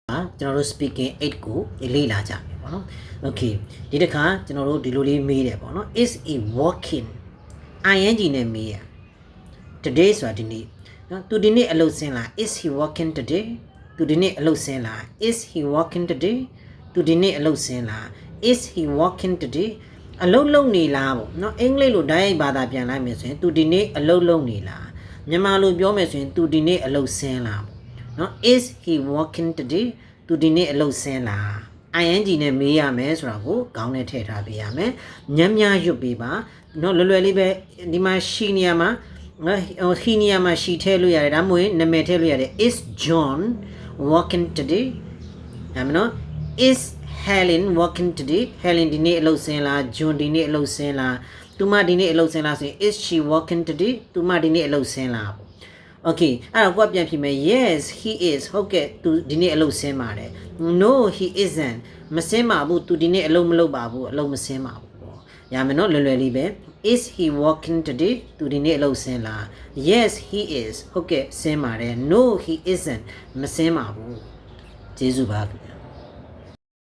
ကျွန်တော်တို့ speaking 8ကိုလေ့လာကြမယ်ပေါ့နော် okay ဒီတစ်ခါကျွန်တော်တို့ဒီလိုလေးမေးတယ်ပေါ့နော် is he walking ing နဲ့မေးရ today ဆိုတာဒီနေ့နော်သူဒီနေ့အလုပ်ဆင်းလား is he walking today သူဒီနေ့အလုပ်ဆင်းလား is he walking today သူဒီနေ့အလုပ်ဆင်းလား is he walking today အလုပ်လုပ်နေလားပေါ့နော်အင်္ဂလိပ်လိုတိုက်ရိုက်ဘာသာပြန်လိုက်မယ်ဆိုရင်သူဒီနေ့အလုပ်လုပ်နေလားမြန်မာလိုပြောမယ်ဆိုရင်သူဒီနေ့အလုပ်ဆင်းလားနော် is he walking today သူဒီနေ့အလုပ်ဆင်းလား ing နဲ့မေးရမယ်ဆိုတာကိုခေါင်းနဲ့ထည့်ထားပေးရမယ်ညံ့ညရွတ်ပေးပါနော်လွယ်လွယ်လေးပဲဒီမှာရှိနေရမှာဟိနေရမှာရှိထည့်လို့ရတယ်ဒါမှမဟုတ်နာမည်ထည့်လို့ရတယ် is John walking today ဒါမှမဟုတ် is Helen walking today Helen ဒီနေ့အလုပ်ဆင်းလား John ဒီနေ့အလုပ်ဆင်းလားသူမဒီနေ့အလုပ်ဆင်းလားဆိုရင် is she walking today သူမဒီနေ့အလုပ်ဆင်းလား okay အဲ့တော့ကိုကပြန်ဖြေမယ် yes he is ဟုတ်ကဲ့သူဒီနေ့အလုပ်ဆင်းပါတယ် no he isn't မဆင်းပါဘူးသူဒီနေ့အလုပ်မလုပ်ပါဘူးအလုပ်မဆင်းပါဘူးပေါ့ရမယ်နော်လွယ်လွယ်လေးပဲ is he walking today သူဒီနေ့အလုပ်ဆင်းလား yes he is ဟုတ်ကဲ့ဆင်းပါတယ် no he isn't မဆင်းပါဘူးကျေးဇူးပါခင်ဗျာ